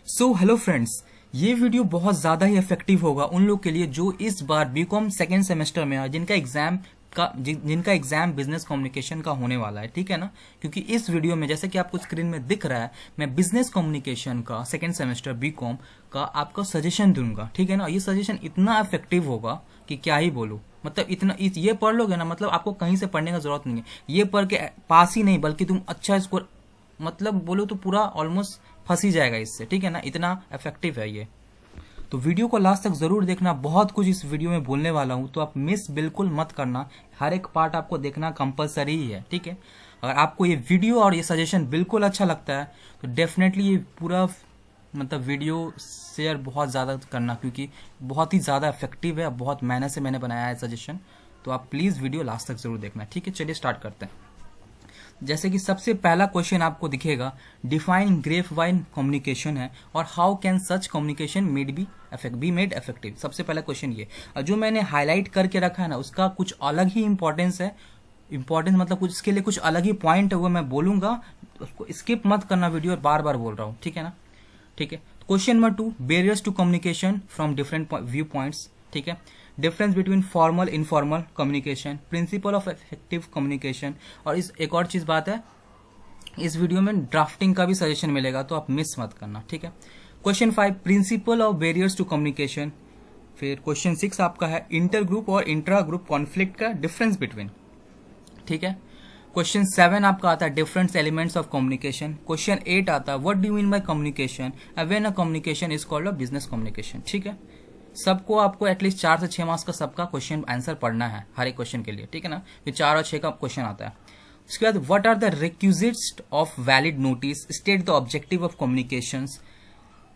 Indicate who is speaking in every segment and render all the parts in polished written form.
Speaker 1: So hello friends, ये video बहुत ज़्यादा ही इफेक्टिव होगा उन लोग के लिए जो इस बार बीकॉम सेकेंड सेमेस्टर में है, जिनका एग्जाम बिजनेस कम्युनिकेशन का होने वाला है। ठीक है ना, क्योंकि इस वीडियो में जैसे कि आपको स्क्रीन में दिख रहा है, मैं बिजनेस कम्युनिकेशन का सेकेंड सेमेस्टर बीकॉम का आपको सजेशन दूंगा। ठीक है ना, ये सजेशन इतना इफेक्टिव होगा कि क्या ही बोलूं। मतलब ये पढ़ लोगे ना, मतलब आपको कहीं से पढ़ने का जरूरत नहीं है। ये पढ़ के पास ही नहीं बल्कि तुम अच्छा स्कोर, मतलब बोलो तो पूरा ऑलमोस्ट फंस ही जाएगा इससे। ठीक है ना, इतना इफेक्टिव है ये। तो वीडियो को लास्ट तक जरूर देखना, बहुत कुछ इस वीडियो में बोलने वाला हूं, तो आप मिस बिल्कुल मत करना। हर एक पार्ट आपको देखना कंपलसरी ही है। ठीक है, अगर आपको ये वीडियो और ये सजेशन बिल्कुल अच्छा लगता है तो डेफिनेटली ये पूरा मतलब वीडियो शेयर बहुत ज़्यादा करना, क्योंकि बहुत ही ज़्यादा इफेक्टिव है। बहुत मेहनत से मैंने बनाया है सजेशन, तो आप प्लीज़ वीडियो लास्ट तक जरूर देखना। ठीक है, चलिए स्टार्ट करते हैं। जैसे कि सबसे पहला क्वेश्चन आपको दिखेगा, डिफाइन ग्रेप वाइन कम्युनिकेशन है और how can such communication be made effective. सबसे पहला क्वेश्चन ये, और जो मैंने हाईलाइट करके रखा है ना, उसका कुछ अलग ही इंपॉर्टेंस है। इंपॉर्टेंस मतलब कुछ इसके लिए कुछ अलग ही पॉइंट है, वो मैं बोलूंगा, उसको स्किप मत करना वीडियो, बार बार बोल रहा हूँ। ठीक है ना, ठीक है। Question number 2, barriers to communication from different view points. ठीक है, difference between formal informal communication, principle of effective communication. और इस एक और चीज बात है, इस वीडियो में ड्राफ्टिंग का भी सजेशन मिलेगा, तो आप मिस मत करना। ठीक है। Question 5, principle of barriers to communication. फिर क्वेश्चन 6 आपका है इंटर ग्रुप और इंट्रा ग्रुप कॉन्फ्लिक्ट का डिफरेंस बिटवीन। ठीक है। क्वेश्चन 7 आपका आता है different elements of communication. Question 8 आता है what do you mean by communication when a communication is called a business communication. ठीक है, सबको आपको एटलीस्ट 4 से 6 मार्क्स का सबका क्वेश्चन आंसर पढ़ना है हर एक क्वेश्चन के लिए। ठीक है ना, ये 4 और 6 का क्वेश्चन आता है। उसके बाद what are the requisites of valid notice, state the objective of communications.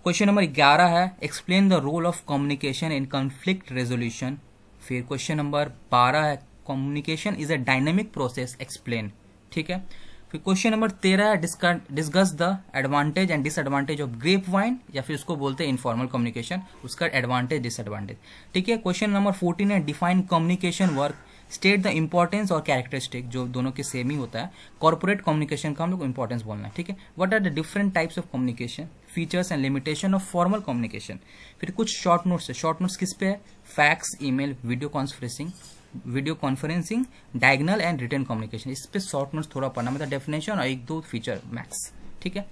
Speaker 1: Question number 11 है explain the role of communication in conflict resolution. फिर क्वेश्चन नंबर 12 है communication is a dynamic process, explain. ठीक है। फिर क्वेश्चन नंबर 13 है discuss the advantage and disadvantage of grapevine, या फिर उसको बोलते हैं इनफॉर्मल कम्युनिकेशन, उसका एडवांटेज डिसएडवांटेज। ठीक है। क्वेश्चन नंबर 14 है define communication work, state the importance और कैरेक्टरिस्टिक, जो दोनों के सेम ही होता है। कॉर्पोरेट कम्युनिकेशन का हम लोग इंपॉर्टेंस बोलना है। ठीक है। What are the different types of communication, features and limitation of formal communication. फिर कुछ शॉर्ट नोट्स है। शॉर्ट नोट्स किस पे है? Fax, email, video conferencing, diagonal and written communication. इस पे शॉर्ट नोट्स थोड़ा पढ़ना, मतलब डेफिनेशन और 1-2 फीचर मैक्स। ठीक है।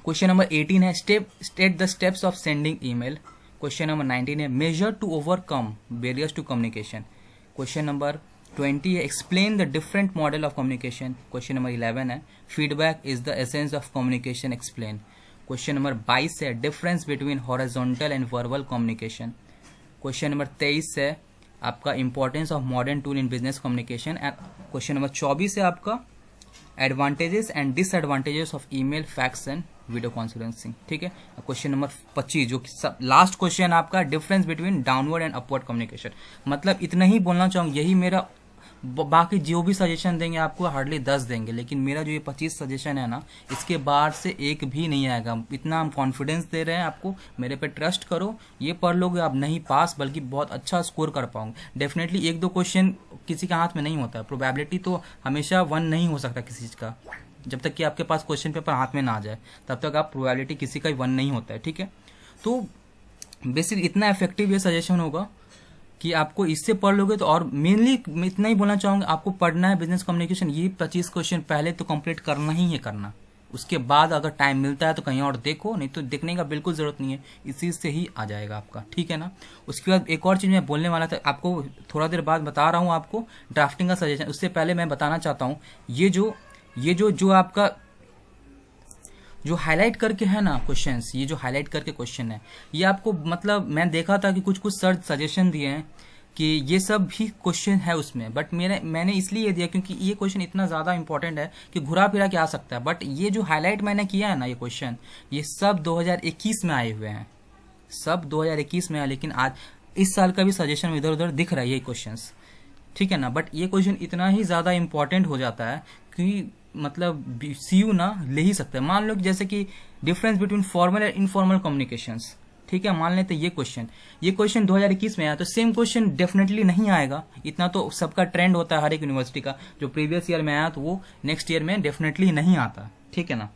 Speaker 1: क्वेश्चन नंबर 18 है state the steps of sending email. Question number 19 है measure to overcome barriers to communication. Question number 20 है explain the different model of communication. Question number 11 है feedback is the essence of communication, explain. Question number 22 है difference between horizontal and verbal communication. Question number 23 है आपका importance of modern tool in business communication. Question number 24 है आपका advantages and disadvantages of email, fax and video conferencing. ठीक है। Question number 25 जो last question आपका difference between downward and upward communication. मतलब इतना ही बोलना चाहूंगा, यही मेरा, बाकी जो भी सजेशन देंगे आपको हार्डली 10 देंगे, लेकिन मेरा जो ये 25 सजेशन है ना, इसके बाद से एक भी नहीं आएगा। इतना हम कॉन्फिडेंस दे रहे हैं आपको, मेरे पे ट्रस्ट करो। ये पढ़ लोगे आप नहीं पास बल्कि बहुत अच्छा स्कोर कर पाओगे। डेफिनेटली 1-2 क्वेश्चन किसी के हाथ में नहीं होता है, प्रोबेबिलिटी तो हमेशा 1 नहीं हो सकता किसी चीज का। जब तक कि आपके पास क्वेश्चन पेपर हाथ में ना आ जाए तब तक आप प्रोबेबिलिटी किसी का 1 नहीं होता है। ठीक है, तो बेसिक इतना इफेक्टिव ये सजेशन होगा कि आपको इससे पढ़ लोगे तो, और मेनली मैं इतना ही बोलना चाहूंगा, आपको पढ़ना है बिजनेस कम्युनिकेशन, ये 25 क्वेश्चन पहले तो कंप्लीट करना ही है करना। उसके बाद अगर टाइम मिलता है तो कहीं और देखो, नहीं तो देखने का बिल्कुल जरूरत नहीं है, इसी से ही आ जाएगा आपका। ठीक है ना। उसके बाद एक और चीज मैं बोलने वाला था आपको, थोड़ा देर बाद बता रहा हूँ आपको ड्राफ्टिंग का सजेशन। उससे पहले मैं बताना चाहता हूँ ये जो आपका जो हाईलाइट करके है ना क्वेश्चंस, ये जो हाईलाइट करके क्वेश्चन है, ये आपको, मतलब मैं देखा था कि कुछ सर सजेशन दिए हैं कि ये सब भी क्वेश्चन है उसमें, बट मैंने इसलिए ये दिया क्योंकि ये क्वेश्चन इतना ज्यादा इंपॉर्टेंट है कि घुरा फिरा के आ सकता है। बट ये जो हाईलाइट मैंने किया है ना ये क्वेश्चन, ये सब 2021 में आए हुए हैं, सब 2021 में है, लेकिन आज इस साल का भी सजेशन इधर उधर दिख रहा है ये क्वेश्चन। ठीक है ना, बट ये क्वेश्चन इतना ही ज्यादा इंपॉर्टेंट हो जाता है कि मतलब सीयू ना ले ही सकते हैं। मान लो कि जैसे कि difference between formal and informal communications. ठीक है, मान लेते ये क्वेश्चन 2021 में आया, तो सेम क्वेश्चन डेफिनेटली नहीं आएगा। इतना तो सबका ट्रेंड होता है हर एक यूनिवर्सिटी का, जो प्रीवियस ईयर में आया तो वो नेक्स्ट ईयर में डेफिनेटली नहीं आता। ठीक है ना।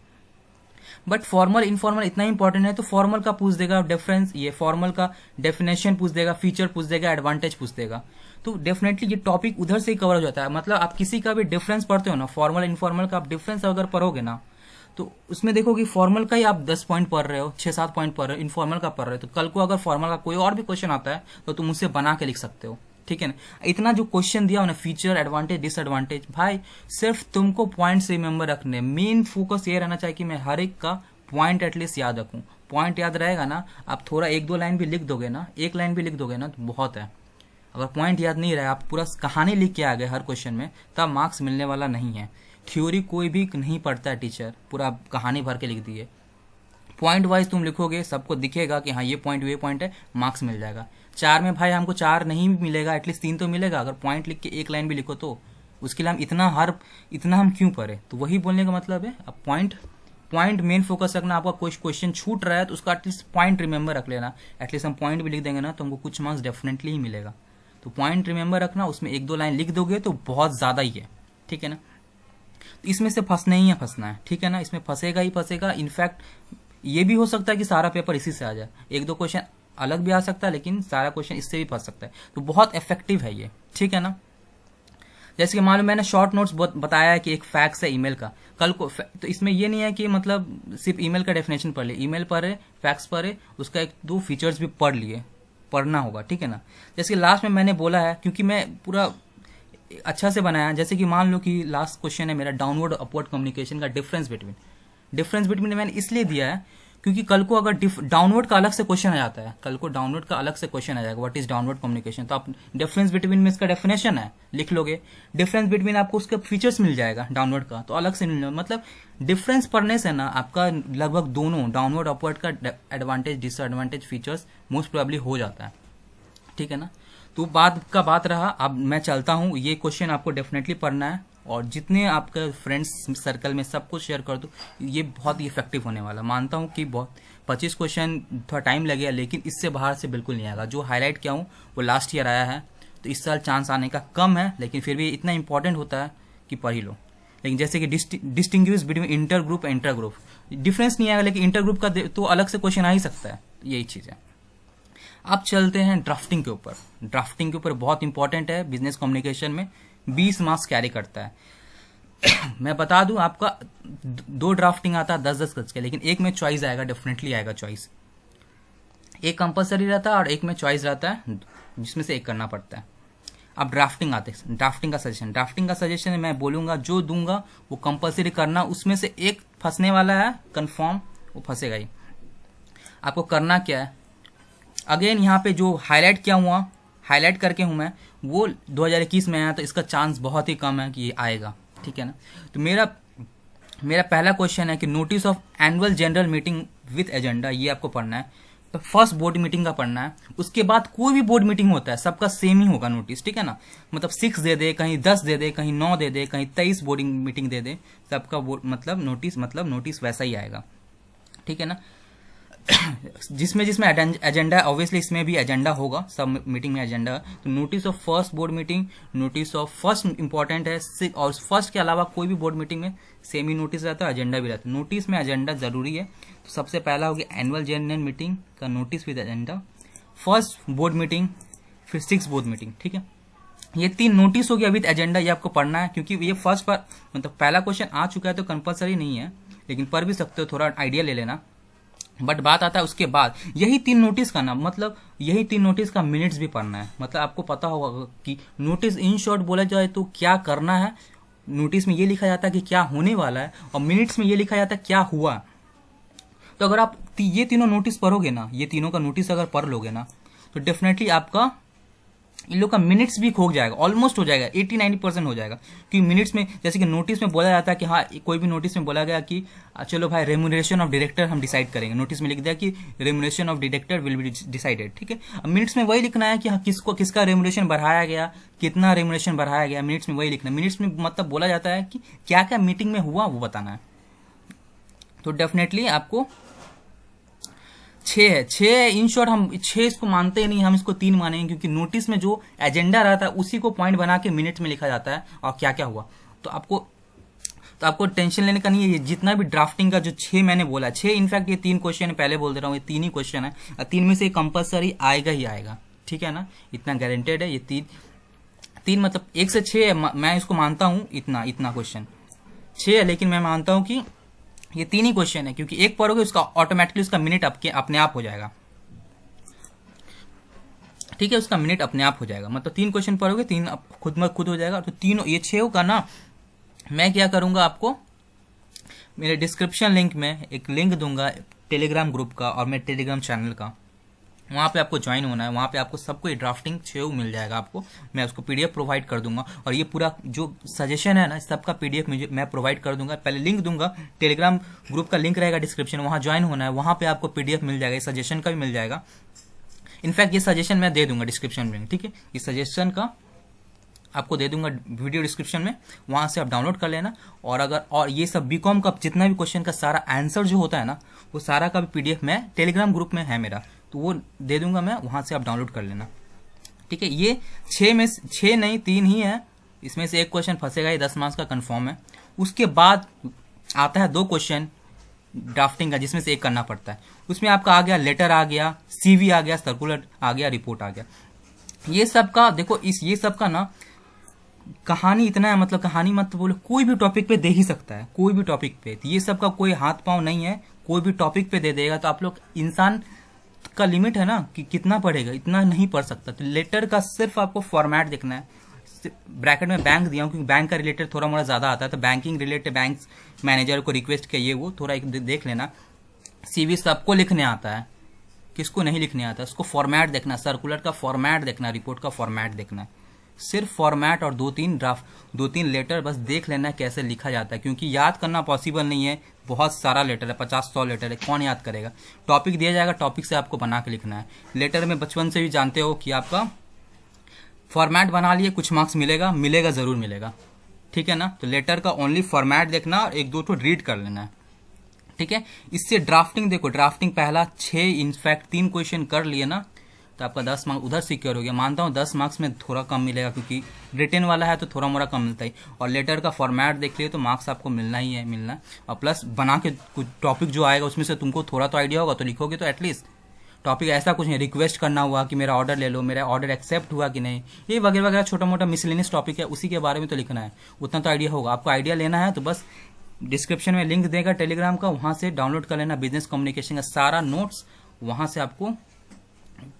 Speaker 1: बट फॉर्मल इनफॉर्मल इतना इंपॉर्टेंट है तो फॉर्मल का पूछ देगा डिफरेंस, ये फॉर्मल का डेफिनेशन पूछ देगा, फीचर पूछ देगा, एडवांटेज पूछ देगा। तो डेफिनेटली ये टॉपिक उधर से ही कवर हो जाता है। मतलब आप किसी का भी डिफरेंस पढ़ते हो ना, फॉर्मल इनफॉर्मल का आप डिफरेंस अगर पढ़ोगे ना, तो उसमें देखो कि फॉर्मल का ही आप 10 पॉइंट पढ़ रहे हो, 6-7 पॉइंट पढ़ रहे हो, इनफॉर्मल का पढ़ रहे हो, तो कल को अगर फॉर्मल का कोई और भी क्वेश्चन आता है तो तुम उससे बना के लिख सकते हो, ठीक है ना। इतना जो क्वेश्चन दिया उन्हें, फीचर, एडवांटेज, डिसएडवांटेज, भाई सिर्फ तुमको पॉइंट्स रिमेंबर रखने, मेन फोकस ये रहना चाहिए कि मैं हर एक का पॉइंट एटलीस्ट याद रखूं। पॉइंट याद रहेगा ना, आप थोड़ा 1-2 लाइन भी लिख दोगे ना, 1 लाइन भी लिख दोगे ना तो बहुत है। अगर पॉइंट याद नहीं रहा, आप पूरा कहानी लिख के आ गए हर क्वेश्चन में, तब मार्क्स मिलने वाला नहीं है। थ्योरी कोई भी नहीं पढ़ता है टीचर, पूरा कहानी भर के लिख दिए। पॉइंट वाइज तुम लिखोगे, सबको दिखेगा कि हाँ ये पॉइंट है, मार्क्स मिल जाएगा। 4 में भाई हमको 4 नहीं मिलेगा, एटलीस्ट 3 तो मिलेगा। अगर पॉइंट लिख के 1 लाइन भी लिखो तो उसके लिए हम इतना हम क्यों पढ़े। तो वही बोलने का मतलब है, अब पॉइंट मेन फोकस रखना। आपका कोई क्वेश्चन छूट रहा है तो उसका एटलीस्ट पॉइंट रिमेंबर रख लेना। एटलीस्ट हम पॉइंट भी लिख देंगे ना तो हमको कुछ मार्क्स डेफिनेटली ही मिलेगा। तो पॉइंट रिमेंबर रखना, उसमें 1-2 लाइन लिख दोगे तो बहुत ज्यादा ही है, ठीक है ना। तो इसमें से फंसना ही है, फंसना है, ठीक है ना। इसमें फंसेगा ही फंसेगा। इनफैक्ट ये भी हो सकता है कि सारा पेपर इसी से आ जाए, 1-2 क्वेश्चन अलग भी आ सकता है, लेकिन सारा क्वेश्चन इससे भी फंस सकता है। तो बहुत इफेक्टिव है ये, ठीक है ना। जैसे कि मालूम मैंने शॉर्ट नोट्स बताया है कि एक फैक्स है ईमेल का, कल को तो इसमें ये नहीं है कि मतलब सिर्फ ईमेल का डेफिनेशन पढ़ ले, ईमेल पढ़े, फैक्स पढ़े, उसका 1-2 फीचर्स भी पढ़ लिए, पढ़ना होगा, ठीक है ना। जैसे लास्ट में मैंने बोला है, क्योंकि मैं पूरा अच्छा से बनाया। जैसे कि मान लो कि लास्ट क्वेश्चन है मेरा डाउनवर्ड अपवर्ड कम्युनिकेशन का डिफरेंस बिटवीन मैंने इसलिए दिया है क्योंकि कल को अगर डाउनवर्ड का अलग से क्वेश्चन आ जाता है, कल को डाउनवर्ड का अलग से क्वेश्चन आ जाएगा, व्हाट इज डाउनवर्ड कम्युनिकेशन, तो आप डिफरेंस बिटवीन में इसका डेफिनेशन है लिख लोगे, डिफरेंस बिटवीन आपको उसका फीचर्स मिल जाएगा डाउनवर्ड का, तो अलग से मिल जाएगा। मतलब डिफरेंस पढ़ने से ना आपका लगभग दोनों डाउनवर्ड अपवर्ड का advantage, disadvantage, features most probably हो जाता है, ठीक है ना। तो बात रहा। अब मैं चलता हूँ, ये क्वेश्चन आपको डेफिनेटली पढ़ना है और जितने आपके फ्रेंड्स सर्कल में सबको शेयर कर दो। ये बहुत ही इफेक्टिव होने वाला। मानता हूँ कि बहुत 25 क्वेश्चन थोड़ा टाइम लगेगा, लेकिन इससे बाहर से बिल्कुल नहीं आएगा। जो हाईलाइट किया हूँ वो लास्ट ईयर आया है, तो इस साल चांस आने का कम है, लेकिन फिर भी इतना इंपॉर्टेंट होता है कि पढ़ ही लो। लेकिन जैसे कि distinguish between inter group and inter group, difference नहीं आएगा, लेकिन इंटर ग्रुप का तो अलग से क्वेश्चन आ ही सकता है, यही चीज़ है। अब चलते हैं ड्राफ्टिंग के ऊपर। ड्राफ्टिंग के ऊपर बहुत इंपॉर्टेंट है, बिजनेस कम्युनिकेशन में 20 मार्क्स कैरी करता है। मैं बता दूं, आपका 2 ड्राफ्टिंग आता है 10-10 गज के, लेकिन एक में चॉइस आएगा, डेफिनेटली आएगा चॉइस। एक कंपलसरी रहता है और एक में चॉइस रहता है, जिसमें से एक करना पड़ता है। अब ड्राफ्टिंग आते हैं, ड्राफ्टिंग का सजेशन मैं बोलूंगा, जो दूंगा वो कंपलसरी करना, उसमें से एक फंसने वाला है कंफर्म, वो फंसेगा ही। आपको करना क्या है, अगेन यहाँ पे जो हाईलाइट करके हूं मैं, वो 2021 में आया, तो इसका चांस बहुत ही कम है कि ये आएगा, ठीक है ना। तो मेरा पहला क्वेश्चन है कि notice of annual general meeting with agenda, ये आपको पढ़ना है। तो फर्स्ट बोर्ड मीटिंग का पढ़ना है, उसके बाद कोई भी बोर्ड मीटिंग होता है सबका सेम ही होगा नोटिस, ठीक है ना। मतलब 6 दे दे, कहीं 10 दे दे, कहीं 9 दे दे, कहीं 23 बोर्डिंग मीटिंग दे दे, सबका मतलब नोटिस वैसा ही आएगा, ठीक है ना। जिसमें एजेंडा है, ऑब्वियसली इसमें भी एजेंडा होगा, सब मीटिंग में एजेंडा। तो notice of first board meeting, notice of first important है, और फर्स्ट के अलावा कोई भी बोर्ड मीटिंग में सेम ही नोटिस रहता है, एजेंडा भी रहता है। नोटिस में एजेंडा जरूरी है। तो सबसे पहला हो गया एनुअल जनरल मीटिंग का notice with agenda, first board meeting, फिर 6 बोर्ड मीटिंग, ठीक है। ये 3 नोटिस हो गया विद एजेंडा, ये आपको पढ़ना है, क्योंकि ये फर्स्ट पर मतलब पहला क्वेश्चन आ चुका है, तो कंपलसरी नहीं है, लेकिन पढ़ भी सकते हो, थोड़ा आइडिया ले लेना। बट बात आता है उसके बाद, यही 3 नोटिस का ना, मतलब यही 3 नोटिस का मिनट्स भी पढ़ना है। मतलब आपको पता होगा कि नोटिस इन शॉर्ट बोला जाए तो क्या करना है, नोटिस में ये लिखा जाता है कि क्या होने वाला है, और मिनट्स में ये लिखा जाता है क्या हुआ। तो अगर आप ये तीनों नोटिस पढ़ोगे ना, ये तीनों का नोटिस अगर पढ़ लोगे ना, तो डेफिनेटली आपका इन लोग का मिनट्स भी खो जाएगा, ऑलमोस्ट हो जाएगा, 80-90% हो जाएगा। क्योंकि मिनट्स में, जैसे कि नोटिस में बोला जाता है कि हाँ, कोई भी नोटिस में बोला गया कि चलो भाई रेम्यूनरेशन ऑफ डायरेक्टर हम डिसाइड करेंगे, नोटिस में लिख दिया कि remuneration of director will be decided, ठीक है। अब मिनट्स में वही लिखना है कि हाँ, किसका रेम्यूनरेशन बढ़ाया गया, कितना रेम्यूनरेशन बढ़ाया गया, मिनट्स में वही लिखना है। मिनट्स में मतलब बोला जाता है कि क्या क्या मीटिंग में हुआ वो बताना है। तो डेफिनेटली आपको 6 इन शॉर्ट, हम 6 इसको मानते ही नहीं, हम इसको 3 मानेंगे, क्योंकि नोटिस में जो एजेंडा रहता है उसी को पॉइंट बना के मिनट में लिखा जाता है और क्या क्या हुआ। तो आपको तो आपको टेंशन लेने का नहीं है। ये जितना भी ड्राफ्टिंग का जो 6 मैंने बोला, 6 इनफैक्ट ये 3 क्वेश्चन पहले बोल दे रहा हूँ, ये 3 ही क्वेश्चन है और 3 में से कंपलसरी आएगा ही आएगा, ठीक है ना, इतना गारंटेड है। ये तीन मतलब 1 से 6 है, मैं इसको मानता हूँ, इतना क्वेश्चन 6 है, लेकिन मैं मानता हूँ कि ये 3 ही क्वेश्चन है, क्योंकि एक पढ़ोगे उसका ऑटोमेटिकली उसका मिनट अपने आप हो जाएगा, ठीक है, उसका मिनट अपने आप हो जाएगा। मतलब 3 क्वेश्चन पढ़ोगे, 3 खुद हो जाएगा। तो तीनों ये 6 का ना, मैं क्या करूंगा, आपको मेरे डिस्क्रिप्शन लिंक में एक लिंक दूंगा टेलीग्राम ग्रुप का और मेरे टेलीग्राम चैनल का, वहाँ पे आपको ज्वाइन होना है। वहाँ पे आपको सबको ये ड्राफ्टिंग 6 मिल जाएगा आपको, मैं उसको पीडीएफ प्रोवाइड कर दूंगा और ये पूरा जो सजेशन है ना सबका पीडीएफ मैं प्रोवाइड कर दूंगा। पहले लिंक दूंगा, टेलीग्राम ग्रुप का लिंक रहेगा डिस्क्रिप्शन, वहाँ ज्वाइन होना है, वहाँ पे आपको पीडीएफ मिल जाएगा, सजेशन का भी मिल जाएगा। इनफैक्ट ये सजेशन मैं दे दूंगा डिस्क्रिप्शन में, ठीक है, इस सजेशन का आपको दे दूंगा वीडियो डिस्क्रिप्शन में, वहां से आप डाउनलोड कर लेना। और ये सब बीकॉम का जितना भी क्वेश्चन का सारा आंसर जो होता है ना, वो सारा का भी पीडीएफ मैं टेलीग्राम ग्रुप में है मेरा, तो वो दे दूंगा मैं, वहां से आप डाउनलोड कर लेना, ठीक है। ये 6 में 6 नहीं 3 ही है, इसमें से एक क्वेश्चन फंसेगा, ये 10 मार्क्स का कंफर्म है। उसके बाद आता है 2 क्वेश्चन ड्राफ्टिंग का, जिसमें से एक करना पड़ता है। उसमें आपका आ गया लेटर, आ गया सीवी, आ गया सर्कुलर, आ गया रिपोर्ट, आ गया। ये सब का देखो, ये सब का ना कहानी इतना है, मतलब कहानी मत बोलो, कोई भी टॉपिक पे दे ही सकता है, कोई भी टॉपिक पे। ये सब का कोई हाथ पांव नहीं है, कोई भी टॉपिक पे दे देगा। तो आप लोग, इंसान का लिमिट है ना कि कितना पढ़ेगा, इतना नहीं पढ़ सकता। तो लेटर का सिर्फ आपको फॉर्मेट देखना है। ब्रैकेट में बैंक दिया हूँ क्योंकि बैंक का रिलेटेड थोड़ा मोड़ा ज्यादा आता है, तो बैंकिंग रिलेटेड बैंक मैनेजर को रिक्वेस्ट किया, वो थोड़ा एक देख लेना। सीवी सबको लिखने आता है, किसको नहीं लिखने आता, उसको फॉर्मेट देखना, सर्कुलर का फॉर्मेट देखना, रिपोर्ट का फॉर्मेट देखना, सिर्फ फॉर्मेट और 2-3 ड्राफ्ट, 2-3 लेटर बस देख लेना कैसे लिखा जाता है, क्योंकि याद करना पॉसिबल नहीं है, बहुत सारा लेटर है, 50-100 लेटर है, कौन याद करेगा। टॉपिक दिया जाएगा, टॉपिक से आपको बना के लिखना है। लेटर में बचपन से भी जानते हो कि आपका फॉर्मेट बना लिए, कुछ मार्क्स मिलेगा जरूर मिलेगा, ठीक है ना। तो लेटर का ओनली फॉर्मेट देखना और 1-2 तो रीड कर लेना है, ठीक है। इससे ड्राफ्टिंग देखो, ड्राफ्टिंग पहला 6 इनफैक्ट 3 क्वेश्चन कर लिए ना, तो आपका 10 मार्क्स उधर सिक्योर हो गया। मानता हूँ 10 मार्क्स में थोड़ा कम मिलेगा, क्योंकि रिटन वाला है तो थोड़ा मोड़ा कम मिलता है। और लेटर का फॉर्मेट देख लिए तो मार्क्स आपको मिलना ही है, मिलना। और प्लस बना के कुछ टॉपिक जो आएगा उसमें से तुमको थोड़ा तो आइडिया होगा, तो लिखोगे तो एटलीस्ट। टॉपिक ऐसा कुछ नहीं, रिक्वेस्ट करना हुआ कि मेरा ऑर्डर ले लो, मेरा ऑर्डर एक्सेप्ट हुआ कि नहीं, ये वगैरह वगैरह छोटा मोटा मिसलेनियस टॉपिक है, उसी के बारे में तो लिखना है, उतना तो आइडिया होगा। आपको आइडिया लेना है तो बस डिस्क्रिप्शन में लिंक देगा टेलीग्राम का, वहां से डाउनलोड कर लेना बिजनेस कम्युनिकेशन का सारा नोट्स, वहां से आपको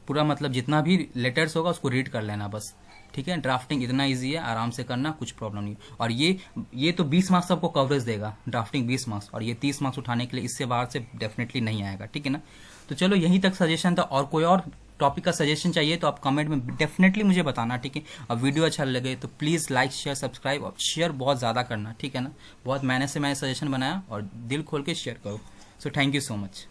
Speaker 1: पूरा मतलब जितना भी लेटर्स होगा उसको रीड कर लेना बस, ठीक है। ड्राफ्टिंग इतना इजी है, आराम से करना, कुछ प्रॉब्लम नहीं। और ये तो 20 मार्क्स आपको कवरेज देगा, ड्राफ्टिंग 20 मार्क्स, और ये 30 मार्क्स उठाने के लिए इससे बाहर से डेफिनेटली नहीं आएगा, ठीक है ना। तो चलो यहीं तक सजेशन था, और कोई और टॉपिक का सजेशन चाहिए तो आप कमेंट में डेफिनेटली मुझे बताना, ठीक है। और वीडियो अच्छा लगे तो प्लीज लाइक शेयर सब्सक्राइब, और शेयर बहुत ज्यादा करना, ठीक है ना। बहुत मैंने सजेशन बनाया और दिल खोल के शेयर करो। So thank you so much.